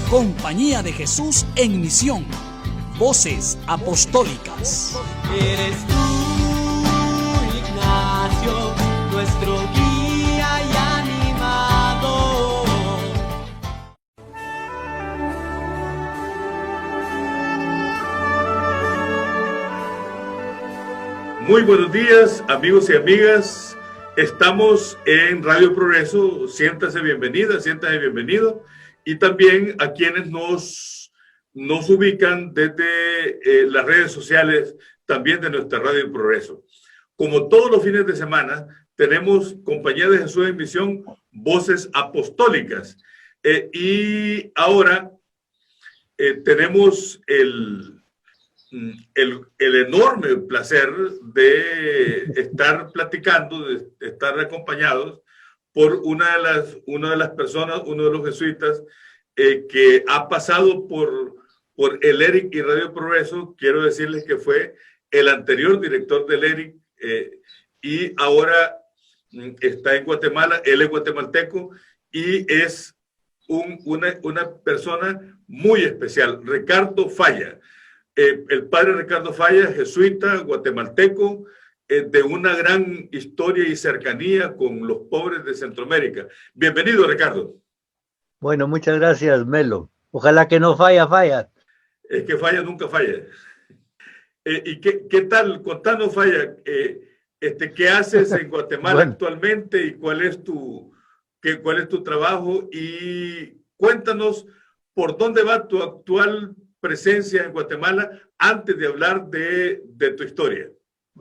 Compañía de Jesús en Misión. Voces Apostólicas. Eres tú, Ignacio, nuestro guía y animador. Muy buenos días, amigos y amigas. Estamos en Radio Progreso. Siéntase bienvenida, siéntase bienvenido. Y también a quienes nos ubican desde las redes sociales, también de nuestra Radio Progreso. Como todos los fines de semana, tenemos Compañía de Jesús en Misión, Voces Apostólicas. Y ahora tenemos el enorme placer de estar platicando, de estar acompañados por una de las personas, uno de los jesuitas que ha pasado por el ERIC y Radio Progreso. Quiero decirles que fue el anterior director del ERIC y ahora está en Guatemala. Él es guatemalteco y es una persona muy especial, Ricardo Falla. El padre Ricardo Falla, jesuita, guatemalteco, de una gran historia y cercanía con los pobres de Centroamérica. Bienvenido, Ricardo. Bueno, muchas gracias, Melo. Ojalá que no falla. Es que Falla nunca falla. ¿Y qué tal? Contanos, Falla, ¿qué haces en Guatemala actualmente y cuál es tu trabajo? Y cuéntanos por dónde va tu actual presencia en Guatemala antes de hablar de tu historia.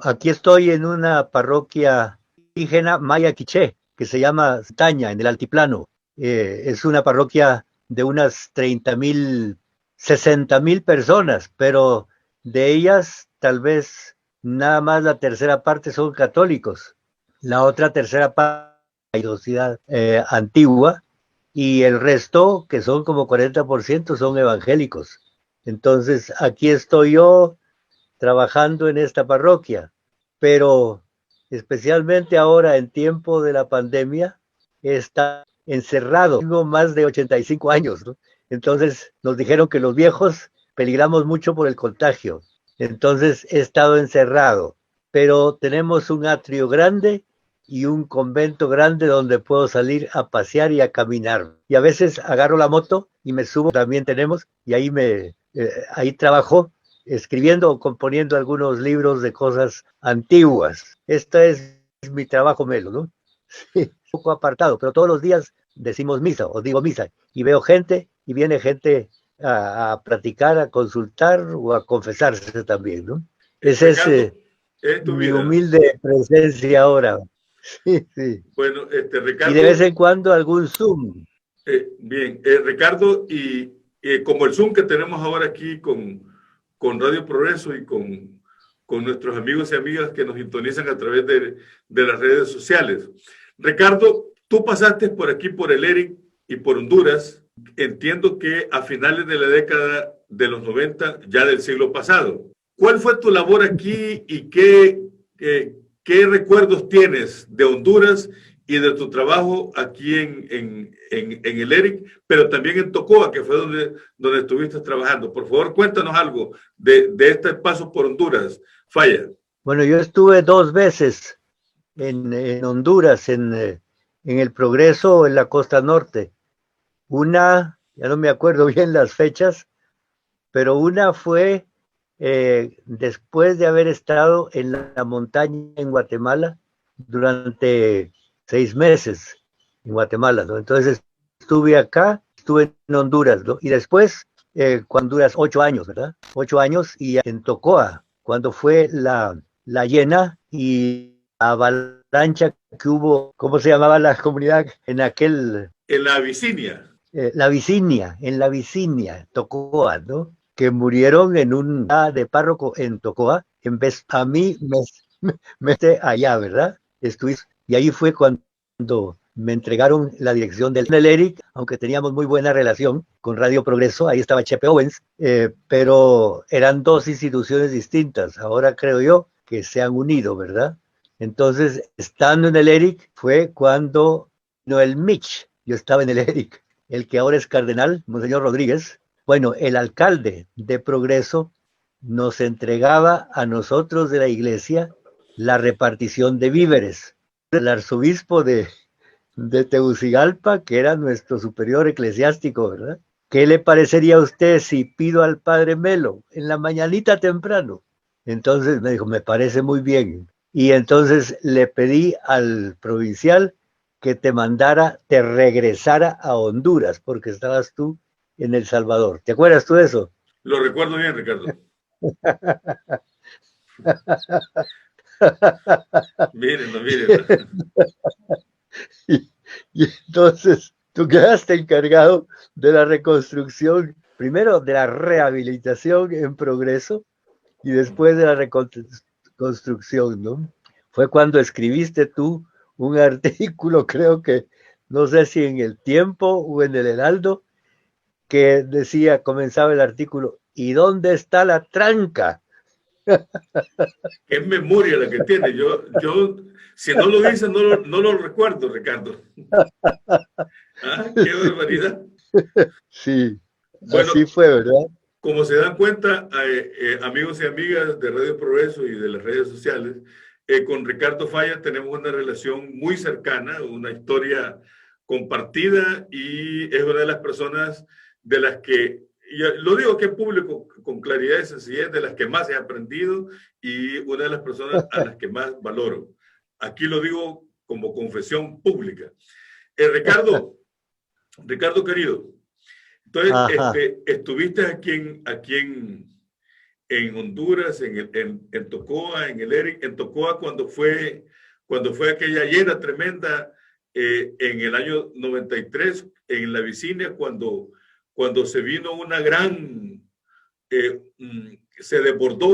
Aquí estoy en una parroquia indígena maya quiché que se llama Taña, en el altiplano. Es una parroquia de unas 30,000, 60,000 personas, pero de ellas tal vez nada más la tercera parte son católicos. La otra tercera parte es la ciudad antigua y el resto, que son como 40%, son evangélicos. Entonces aquí estoy yo trabajando en esta parroquia, pero especialmente ahora en tiempo de la pandemia está encerrado. Tengo más de 85 años, ¿no? Entonces nos dijeron que los viejos peligramos mucho por el contagio. Entonces he estado encerrado, pero tenemos un atrio grande y un convento grande donde puedo salir a pasear y a caminar. Y a veces agarro la moto y me subo, también tenemos, y ahí trabajo escribiendo o componiendo algunos libros de cosas antiguas. Este es mi trabajo, Melo, ¿no? Sí, un poco apartado, pero todos los días decimos misa, o digo misa, y veo gente, y viene gente a platicar, a consultar o a confesarse también, ¿no? Esa es mi humilde presencia ahora. Sí. Bueno, Ricardo. Y de vez en cuando algún Zoom. Bien, Ricardo, y como el Zoom que tenemos ahora aquí con Radio Progreso y con nuestros amigos y amigas que nos sintonizan a través de las redes sociales. Ricardo, tú pasaste por aquí, por el ERIC y por Honduras. Entiendo que a finales de la década de los 90, ya del siglo pasado. ¿Cuál fue tu labor aquí y qué recuerdos tienes de Honduras y de tu trabajo aquí en el ERIC, pero también en Tocoa, que fue donde estuviste trabajando? Por favor, cuéntanos algo de este paso por Honduras, Falla. Bueno, yo estuve 2 veces en Honduras, en el Progreso, en la costa norte. Una, ya no me acuerdo bien las fechas, pero una fue después de haber estado en la montaña en Guatemala durante 6 meses en Guatemala, ¿no? Entonces estuve acá, estuve en Honduras, ¿no? Y después, cuando duras 8 años, ¿verdad? 8 años, y en Tocoa, cuando fue la llena y la avalancha que hubo, ¿cómo se llamaba la comunidad en aquel? En la Vicinia. En la Vicinia, Tocoa, ¿no? Que murieron en un de párroco en Tocoa, en vez a mí me allá, ¿verdad? Y ahí fue cuando me entregaron la dirección del ERIC, aunque teníamos muy buena relación con Radio Progreso, ahí estaba Chepe Owens, pero eran 2 instituciones distintas. Ahora creo yo que se han unido, ¿verdad? Entonces, estando en el ERIC fue cuando no el Mitch, yo estaba en el ERIC, el que ahora es cardenal, Monseñor Rodríguez, bueno, el alcalde de Progreso nos entregaba a nosotros de la iglesia la repartición de víveres. El arzobispo de Tegucigalpa, que era nuestro superior eclesiástico, ¿verdad? ¿Qué le parecería a usted si pido al padre Melo en la mañanita temprano? Entonces me dijo, me parece muy bien. Y entonces le pedí al provincial que te regresara a Honduras, porque estabas tú en El Salvador. ¿Te acuerdas tú de eso? Lo recuerdo bien, Ricardo. Mírenlo, mírenlo. Y entonces tú quedaste encargado de la reconstrucción, primero de la rehabilitación en Progreso y después de la reconstrucción, ¿no? Fue cuando escribiste tú un artículo, creo que, no sé si en El Tiempo o en El Heraldo, que decía, comenzaba el artículo, ¿y dónde está la tranca? Es memoria la que tiene. Yo si no lo dice, no lo recuerdo, Ricardo. ¿Ah? ¡Qué barbaridad! Sí, bueno, así fue, ¿verdad? Como se dan cuenta, amigos y amigas de Radio Progreso y de las redes sociales, con Ricardo Falla tenemos una relación muy cercana, una historia compartida y es una de las personas de las que, y lo digo aquí en público con claridad y sencillez, de las que más he aprendido y una de las personas a las que más valoro. Aquí lo digo como confesión pública. Ricardo querido, entonces estuviste aquí en Honduras, en Tocoa, en el ERIC, en Tocoa cuando fue aquella llena tremenda en el año 93 en la Vicinia, cuando se vino una gran, se desbordó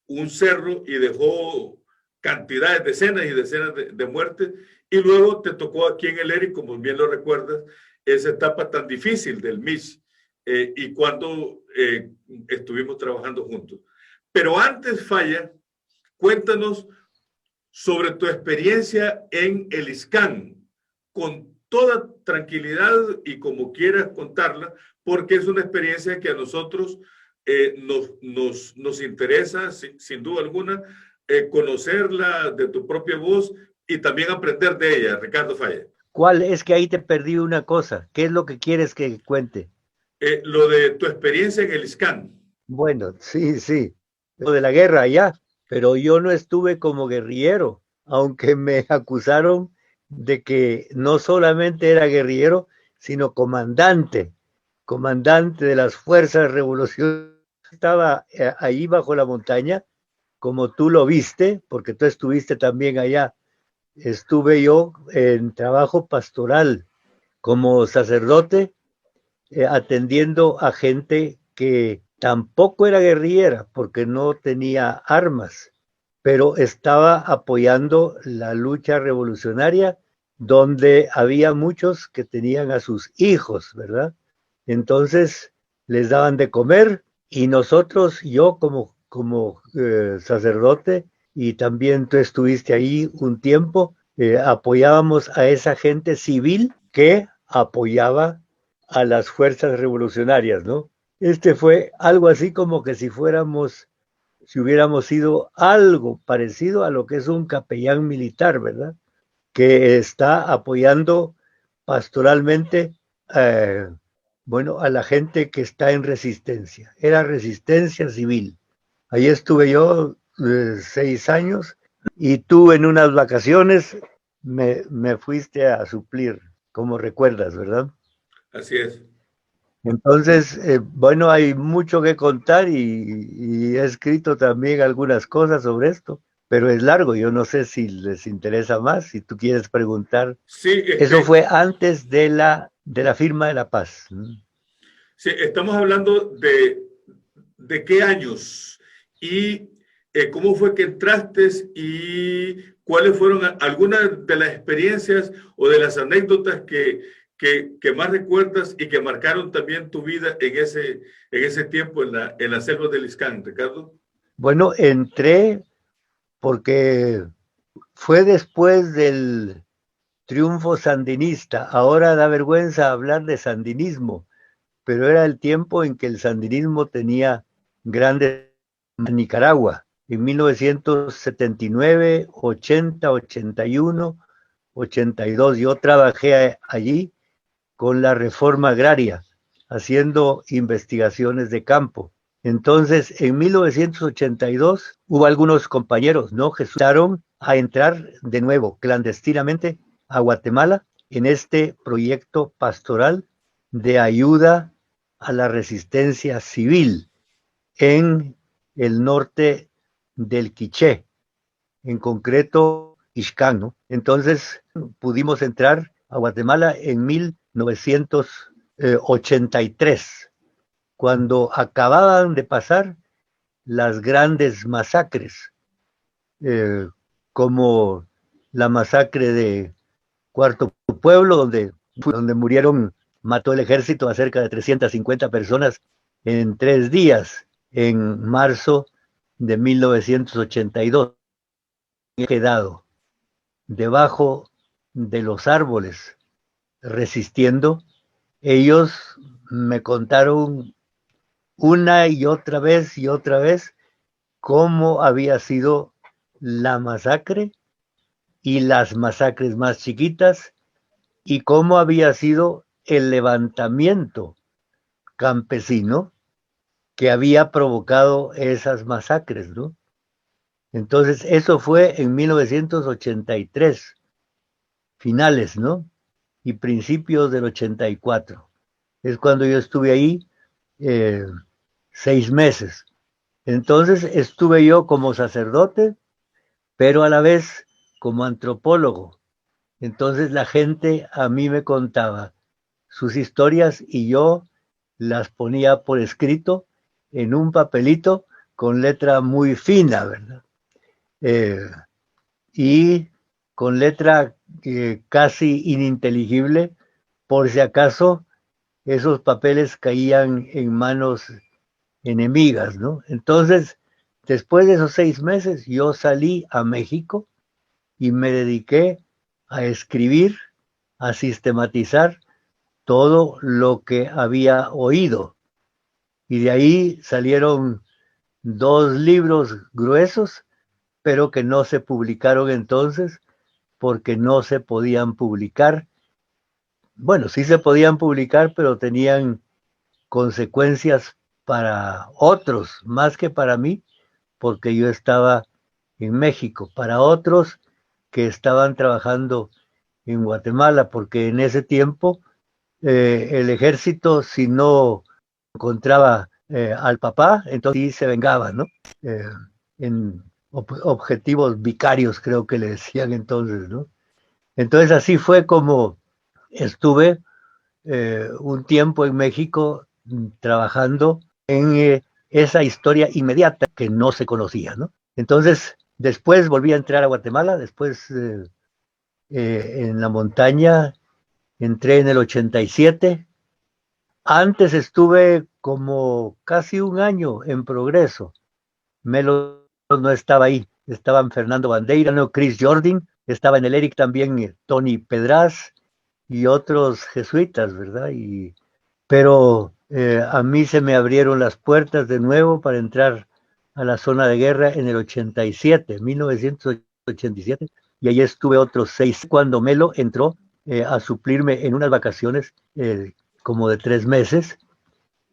un cerro y dejó cantidades, decenas y decenas de muertes, y luego te tocó aquí en el ERIC, como bien lo recuerdas, esa etapa tan difícil del MIS, y cuando estuvimos trabajando juntos. Pero antes, Falla, cuéntanos sobre tu experiencia en el ISCAN, con toda tranquilidad y como quieras contarla, porque es una experiencia que a nosotros nos interesa, sin duda alguna, conocerla de tu propia voz y también aprender de ella, Ricardo Falla. ¿Cuál? Es que ahí te perdí una cosa. ¿Qué es lo que quieres que cuente? Lo de tu experiencia en el ISCAN. Bueno, sí. Lo de la guerra allá, pero yo no estuve como guerrillero, aunque me acusaron de que no solamente era guerrillero, sino comandante de las fuerzas revolucionarias. Estaba ahí bajo la montaña, como tú lo viste, porque tú estuviste también allá. Estuve yo en trabajo pastoral como sacerdote, atendiendo a gente que tampoco era guerrillera porque no tenía armas, pero estaba apoyando la lucha revolucionaria donde había muchos que tenían a sus hijos, ¿verdad? Entonces les daban de comer y nosotros, yo como sacerdote, y también tú estuviste ahí un tiempo, apoyábamos a esa gente civil que apoyaba a las fuerzas revolucionarias, ¿no? Fue algo así como que si hubiéramos sido algo parecido a lo que es un capellán militar, ¿verdad? Que está apoyando pastoralmente, a la gente que está en resistencia. Era resistencia civil. Ahí estuve yo 6 años y tú en unas vacaciones me fuiste a suplir, como recuerdas, ¿verdad? Así es. Entonces, hay mucho que contar y he escrito también algunas cosas sobre esto, pero es largo, yo no sé si les interesa más, si tú quieres preguntar. Sí, Eso fue antes de la firma de la paz. Sí, estamos hablando de qué años y cómo fue que entraste y cuáles fueron algunas de las experiencias o de las anécdotas que más recuerdas y que marcaron también tu vida en ese tiempo en la selva del ISCAN, Ricardo. Bueno, entré porque fue después del triunfo sandinista. Ahora da vergüenza hablar de sandinismo, pero era el tiempo en que el sandinismo tenía grandes en Nicaragua. En 1979, 80, 81, 82, yo trabajé allí con la reforma agraria, haciendo investigaciones de campo. Entonces, en 1982, hubo algunos compañeros, ¿no?, que resultaron a entrar de nuevo clandestinamente a Guatemala en este proyecto pastoral de ayuda a la resistencia civil en el norte del Quiché, en concreto Ixcán, ¿no? Entonces pudimos entrar a Guatemala en 1983, cuando acababan de pasar las grandes masacres, como la masacre de Cuarto Pueblo, donde mató el ejército a cerca de 350 personas en 3 días, en marzo de 1982. He quedado debajo de los árboles resistiendo. Ellos me contaron una y otra vez cómo había sido la masacre y las masacres más chiquitas, y cómo había sido el levantamiento campesino que había provocado esas masacres, ¿no? Entonces, eso fue en 1983, finales, ¿no? Y principios del 84. Es cuando yo estuve ahí 6 meses. Entonces, estuve yo como sacerdote, pero a la vez como antropólogo. Entonces, la gente a mí me contaba sus historias y yo las ponía por escrito en un papelito con letra muy fina, ¿verdad? Y con letra casi ininteligible, por si acaso esos papeles caían en manos enemigas, ¿no? Entonces, después de esos 6 meses, yo salí a México y me dediqué a escribir, a sistematizar todo lo que había oído. Y de ahí salieron 2 libros gruesos, pero que no se publicaron entonces porque no se podían publicar. Bueno, sí se podían publicar, pero tenían consecuencias para otros, más que para mí, porque yo estaba en México, para otros que estaban trabajando en Guatemala, porque en ese tiempo el ejército, si no encontraba al papá, entonces sí se vengaba, ¿no? En objetivos vicarios, creo que le decían entonces, ¿no? Entonces así fue como estuve un tiempo en México trabajando en esa historia inmediata que no se conocía, ¿no? Entonces, después volví a entrar a Guatemala, después en la montaña entré en el 87. Antes estuve como casi un año en Progreso. Melo no estaba ahí, estaban Fernando Bandeira, no, Chris Jordan, estaba en el ERIC también Tony Pedraz y otros jesuitas, ¿verdad? Pero a mí se me abrieron las puertas de nuevo para entrar a la zona de guerra en el 1987, y ahí estuve otros 6 cuando Melo entró a suplirme en unas vacaciones como de 3 meses,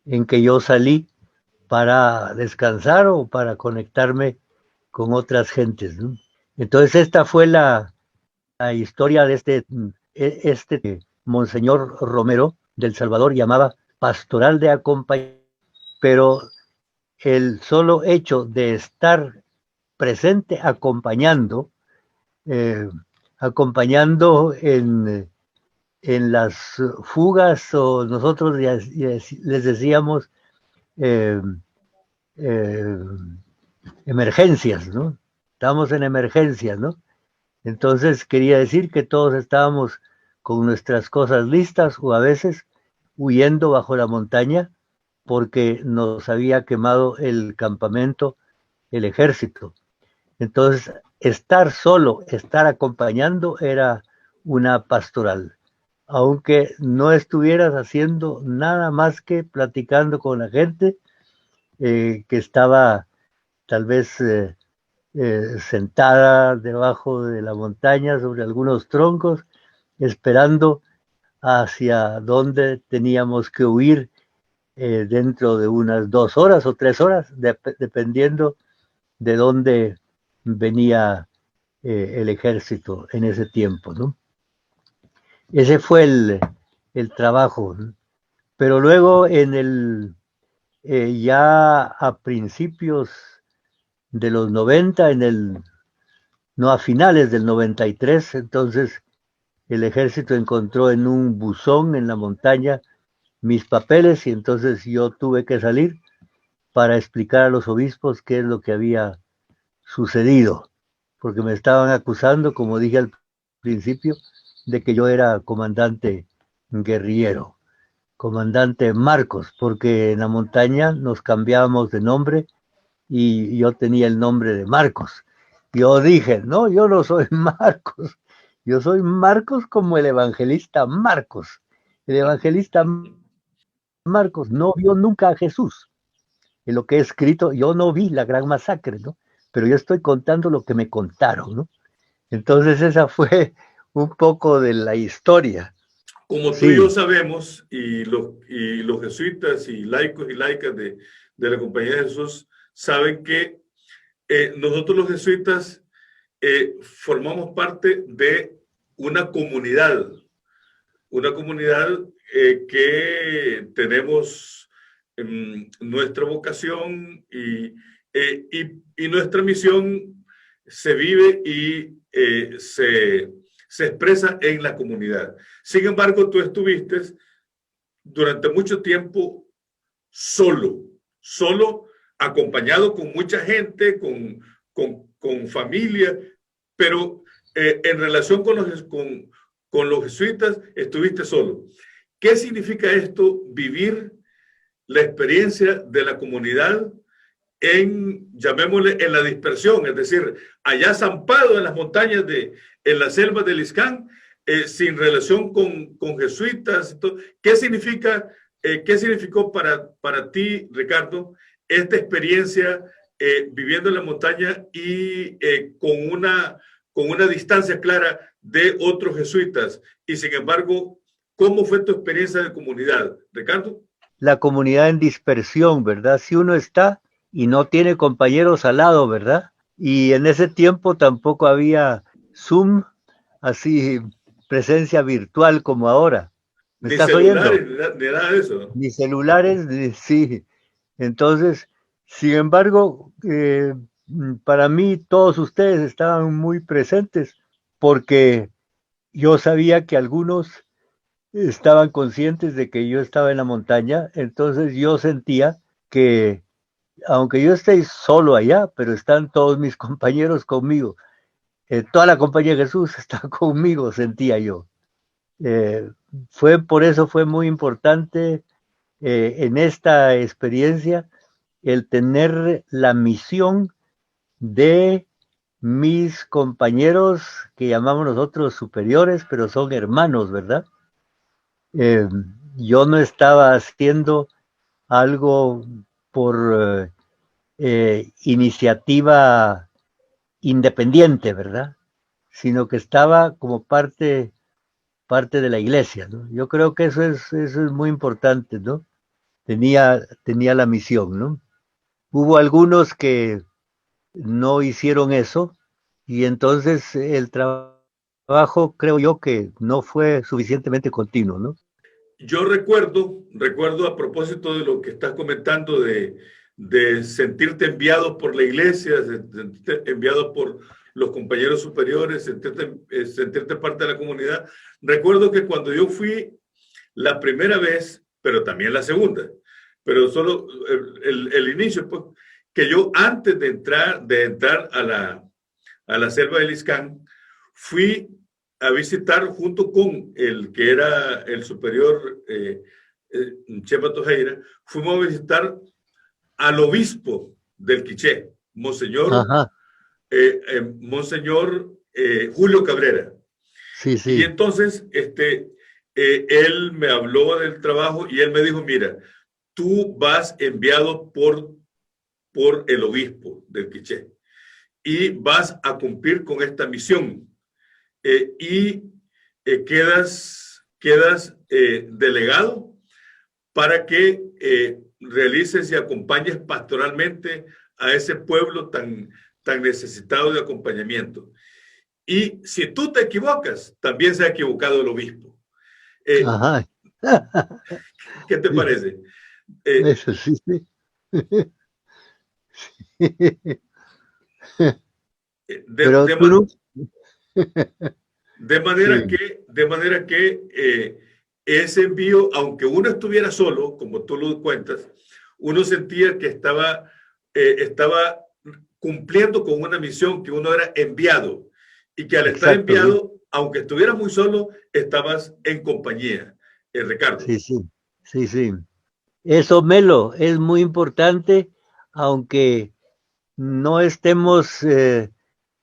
en que yo salí para descansar o para conectarme con otras gentes, ¿no? Entonces esta fue la historia de este Monseñor Romero del Salvador, llamaba Pastoral de Acompañamiento, pero el solo hecho de estar presente acompañando en las fugas, o nosotros les decíamos emergencias, ¿no? Estamos en emergencias, ¿no? Entonces quería decir que todos estábamos con nuestras cosas listas, o a veces huyendo bajo la montaña porque nos había quemado el campamento, el ejército. Entonces, estar solo, estar acompañando era una pastoral, aunque no estuvieras haciendo nada más que platicando con la gente que estaba tal vez sentada debajo de la montaña sobre algunos troncos, esperando hacia dónde teníamos que huir dentro de unas 2 horas o 3 horas, dependiendo de dónde venía el ejército en ese tiempo, ¿no? Ese fue el trabajo, ¿no? Pero luego ya a principios de los 90, no, a finales del 93, entonces el ejército encontró en un buzón en la montaña mis papeles y entonces yo tuve que salir para explicar a los obispos qué es lo que había sucedido, porque me estaban acusando, como dije al principio, de que yo era comandante guerrillero, comandante Marcos, porque en la montaña nos cambiábamos de nombre y yo tenía el nombre de Marcos. Yo dije, no, yo no soy Marcos, yo soy Marcos como el evangelista Marcos. El evangelista Marcos no vio nunca a Jesús. En lo que he escrito, yo no vi la gran masacre, ¿no? Pero yo estoy contando lo que me contaron, ¿no? Entonces esa fue un poco de la historia. Como tú y yo sabemos, y los jesuitas y laicos y laicas de la Compañía de Jesús saben que nosotros los jesuitas formamos parte de una comunidad que tenemos nuestra vocación y nuestra misión se vive y se expresa en la comunidad. Sin embargo, tú estuviste durante mucho tiempo solo, acompañado con mucha gente, con familia, pero en relación con los jesuitas estuviste solo. ¿Qué significa esto, vivir la experiencia de la comunidad llamémosle, en la dispersión, es decir, allá zampado en las montañas en la selva del Iscán, sin relación con jesuitas? ¿Qué significó para ti, Ricardo, esta experiencia viviendo en la montaña y con una distancia clara de otros jesuitas? Y sin embargo, ¿cómo fue tu experiencia de comunidad, Ricardo? La comunidad en dispersión, ¿verdad? Si uno está y no tiene compañeros al lado, ¿verdad? Y en ese tiempo tampoco había Zoom, así, presencia virtual como ahora. ¿Me estás oyendo? Ni nada de eso, ¿no? Ni celulares, sí. Entonces, sin embargo, para mí todos ustedes estaban muy presentes porque yo sabía que algunos estaban conscientes de que yo estaba en la montaña, entonces yo sentía que aunque yo esté solo allá, pero están todos mis compañeros conmigo. Toda la compañía de Jesús está conmigo, sentía yo. Por eso fue muy importante en esta experiencia el tener la misión de mis compañeros que llamamos nosotros superiores, pero son hermanos, ¿verdad? Yo no estaba haciendo algo por iniciativa independiente, ¿verdad? Sino que estaba como parte de la iglesia, ¿no? Yo creo que eso es muy importante, ¿no? Tenía la misión, ¿no? Hubo algunos que no hicieron eso y entonces el trabajo creo yo que no fue suficientemente continuo, ¿no? Yo recuerdo a propósito de lo que estás comentando de sentirte enviado por la iglesia, sentirte enviado por los compañeros superiores, sentirte parte de la comunidad. Recuerdo que cuando yo fui la primera vez, pero también la segunda, pero solo el inicio, pues, que yo antes de entrar a la selva del Iscán, fui a visitar junto con el que era el superior Chepa Tojeira, fuimos a visitar al obispo del Quiché, Monseñor Julio Cabrera. Sí, Y sí. entonces, él me habló del trabajo y él me dijo, mira, tú vas enviado por el obispo del Quiché y vas a cumplir con esta misión. Y quedas delegado para que realices y acompañes pastoralmente a ese pueblo tan necesitado de acompañamiento. Y si tú te equivocas, también se ha equivocado el obispo. Ajá. ¿Qué te Sí, parece? Eh, eso sí, sí. de, Pero de, tú no. de manera Sí, que ese envío, aunque uno estuviera solo, como tú lo cuentas, uno sentía que estaba cumpliendo con una misión, que uno era enviado y que al estar exacto, sí. enviado, aunque estuvieras muy solo, estabas en compañía, Ricardo. Sí, sí, sí, sí. Eso, Melo, es muy importante, aunque no estemos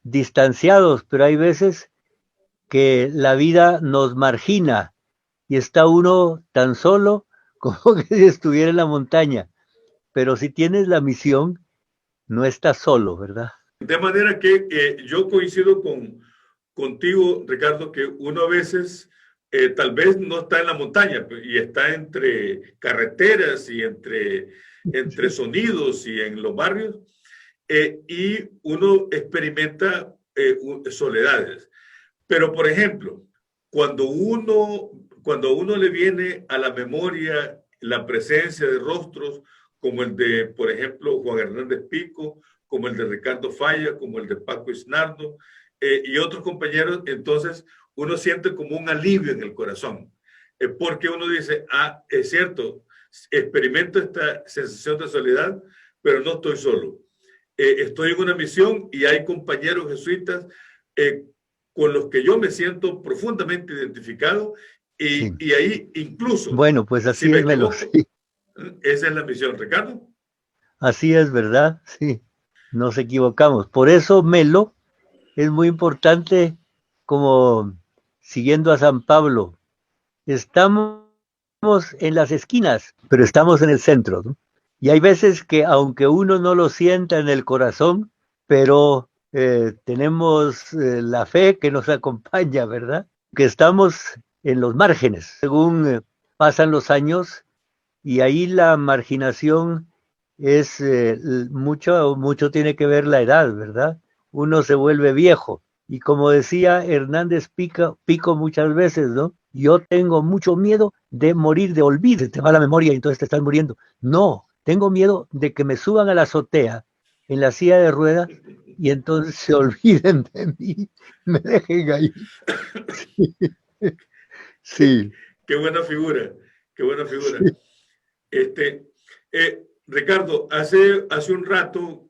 distanciados, pero hay veces que la vida nos margina y está uno tan solo como que si estuviera en la montaña. Pero si tienes la misión, no estás solo, ¿verdad? De manera que yo coincido contigo, Ricardo, que uno a veces tal vez no está en la montaña y está entre carreteras y entre sonidos y en los barrios, y uno experimenta soledades. Pero, por ejemplo, cuando uno le viene a la memoria la presencia de rostros como el de, por ejemplo, Juan Hernández Pico, como el de Ricardo Falla, como el de Paco Isnardo, y otros compañeros, entonces uno siente como un alivio en el corazón, porque uno dice, es cierto, experimento esta sensación de soledad, pero no estoy solo. Estoy en una misión y hay compañeros jesuitas eh, con los que yo me siento profundamente identificado Sí. y ahí incluso, Bueno, pues si así me es, Melo. equivoco, Sí. esa es la misión, Ricardo. Así es, ¿verdad? Sí. Nos equivocamos. Por eso, Melo, es muy importante, como siguiendo a San Pablo, estamos en las esquinas, pero estamos en el centro, ¿no? Y hay veces que aunque uno no lo sienta en el corazón, pero tenemos la fe que nos acompaña, ¿verdad? Que estamos en los márgenes, según pasan los años, y ahí la marginación es mucho tiene que ver la edad, ¿verdad? Uno se vuelve viejo. Y como decía Hernández Pico muchas veces, ¿no? Yo tengo mucho miedo de morir de olvido, te va la memoria y entonces te estás muriendo. No, tengo miedo de que me suban a la azotea en la silla de ruedas y entonces se olviden de mí, me dejen ahí. Sí, Qué, sí, qué buena figura, qué buena figura. sí. Ricardo, hace un rato,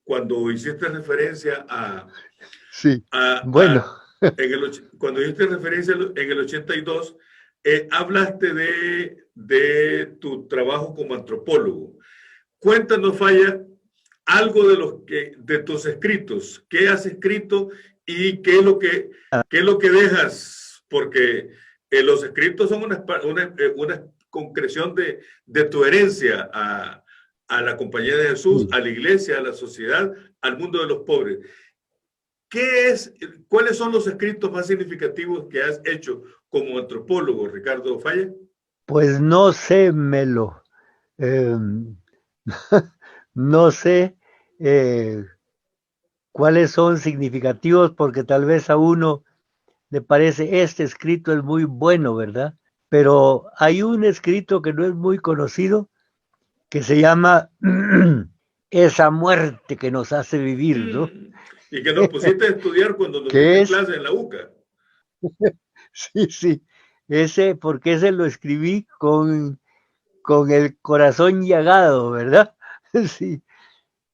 cuando hiciste referencia Sí. a, Bueno, cuando hiciste referencia en el 82, hablaste de tu trabajo como antropólogo. Cuéntanos, Falla, algo de tus escritos, qué has escrito y qué es lo que dejas, porque los escritos son una concreción de tu herencia a la Compañía de Jesús, sí. a la iglesia, a la sociedad, al mundo de los pobres. ¿Cuáles son los escritos más significativos que has hecho como antropólogo, Ricardo Falla? Pues no sé, Melo. Eh, no sé eh, cuáles son significativos porque tal vez a uno le parece este escrito es muy bueno, ¿verdad? Pero hay un escrito que no es muy conocido que se llama Esa muerte que nos hace vivir, ¿no? Y que nos pusiste a estudiar cuando nos Que diste es, clase en la UCA. sí, sí, porque ese lo escribí con el corazón llagado, ¿verdad? Sí.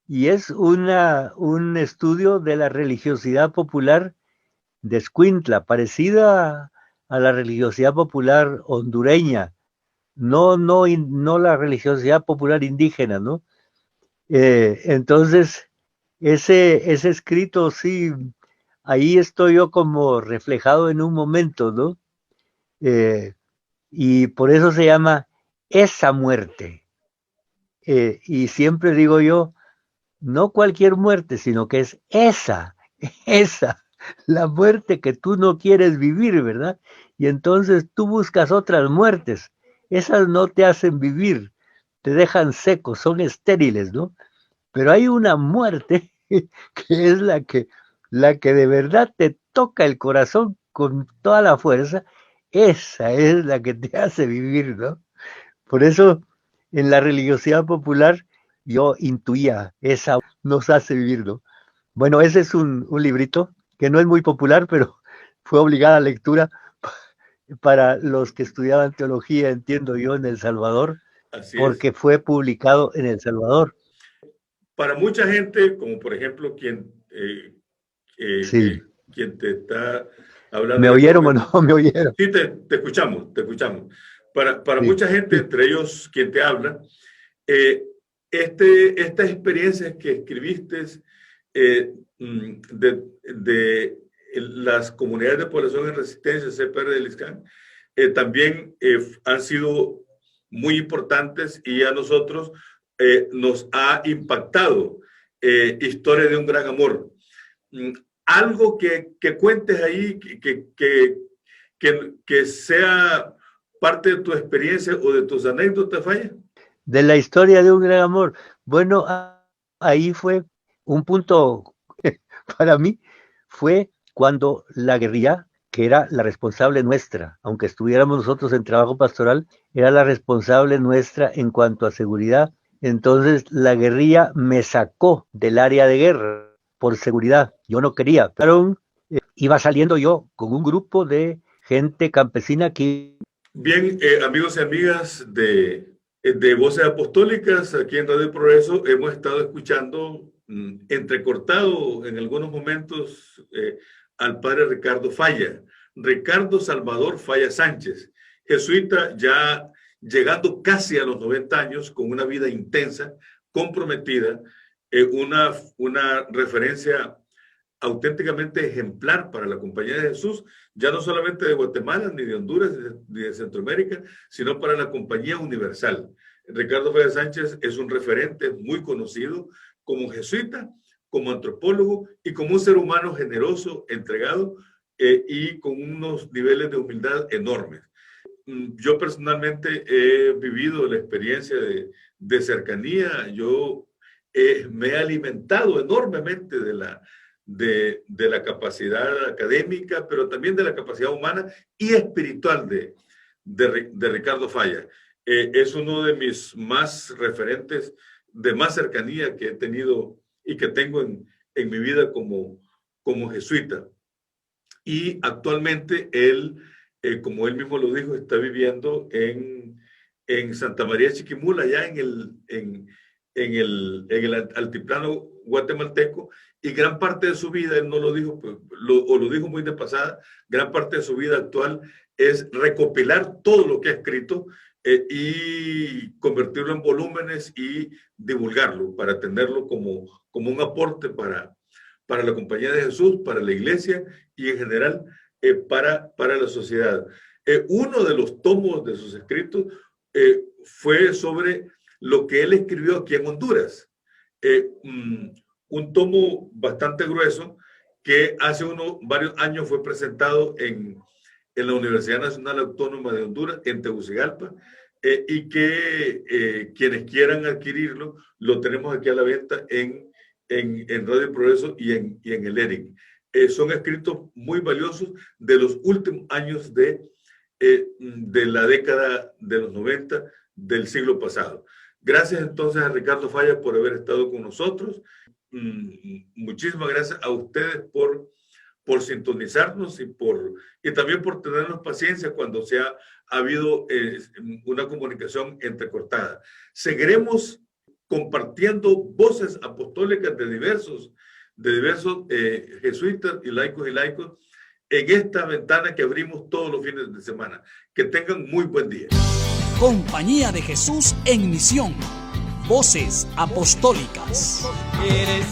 Y es un estudio de la religiosidad popular de Escuintla, parecida a la religiosidad popular hondureña, no la religiosidad popular indígena, ¿no? Entonces, ese escrito sí ahí estoy yo como reflejado en un momento, ¿no? Y por eso se llama esa muerte. Y siempre digo yo, no cualquier muerte, sino que es esa, la muerte que tú no quieres vivir, ¿verdad? Y entonces tú buscas otras muertes, esas no te hacen vivir, te dejan secos, son estériles, ¿no? Pero hay una muerte que es la que de verdad te toca el corazón con toda la fuerza, esa es la que te hace vivir, ¿no? Por eso en la religiosidad popular yo intuía, esa nos hace vivir, ¿no? Bueno, ese es un librito que no es muy popular, pero fue obligada lectura para los que estudiaban teología, entiendo yo, en El Salvador, Así porque es. fue publicado en El Salvador. Para mucha gente, como por ejemplo Sí. quien te está hablando ¿Me en este oyeron o momento. no me oyeron? Sí, te escuchamos, te escuchamos. Para Sí. mucha gente, entre ellos quien te habla, estas experiencias que escribiste de las comunidades de población en resistencia, CPR del ISCAN, también han sido muy importantes y a nosotros nos ha impactado Historia de un Gran Amor. Algo que cuentes ahí, que sea parte de tu experiencia o de tus anécdotas, Falla. De la historia de un gran amor. Bueno, ahí fue un punto para mí, fue cuando la guerrilla, que era la responsable nuestra, aunque estuviéramos nosotros en trabajo pastoral, era la responsable nuestra en cuanto a seguridad. Entonces la guerrilla me sacó del área de guerra por seguridad. Yo no quería, pero iba saliendo yo con un grupo de gente campesina que... Bien, amigos y amigas de Voces Apostólicas, aquí en Radio Progreso hemos estado escuchando entrecortado en algunos momentos al padre Ricardo Falla, Ricardo Salvador Falla Sánchez, jesuita ya llegando casi a los 90 años, con una vida intensa, comprometida, una referencia auténticamente ejemplar para la Compañía de Jesús, ya no solamente de Guatemala, ni de Honduras, ni de Centroamérica, sino para la Compañía Universal. Ricardo Falla Sánchez es un referente muy conocido como jesuita, como antropólogo y como un ser humano generoso, entregado y con unos niveles de humildad enormes. Yo personalmente he vivido la experiencia de cercanía. Yo me he alimentado enormemente de la capacidad académica, pero también de la capacidad humana y espiritual de Ricardo Falla. Es uno de mis más referentes de más cercanía que he tenido y que tengo en mi vida como jesuita. Y actualmente él, como él mismo lo dijo, está viviendo en Santa María Chiquimula, allá en el altiplano guatemalteco, y gran parte de su vida, él no lo dijo, lo dijo muy de pasada, gran parte de su vida actual es recopilar todo lo que ha escrito y convertirlo en volúmenes y divulgarlo para tenerlo como un aporte para la Compañía de Jesús, para la Iglesia y en general para la sociedad. Uno de los tomos de sus escritos fue sobre lo que él escribió aquí en Honduras. Un tomo bastante grueso que hace varios años fue presentado en la Universidad Nacional Autónoma de Honduras, en Tegucigalpa, y que quienes quieran adquirirlo, lo tenemos aquí a la venta en Radio Progreso y en el ERIC. Son escritos muy valiosos de los últimos años de la década de los 90 del siglo pasado. Gracias entonces a Ricardo Falla por haber estado con nosotros. Muchísimas gracias a ustedes por sintonizarnos y también por tenernos paciencia cuando ha habido una comunicación entrecortada. Seguiremos compartiendo voces apostólicas de diversos jesuitas y laicos en esta ventana que abrimos todos los fines de semana. Que tengan muy buen día. Compañía de Jesús en Misión. Voces Apostólicas. Eres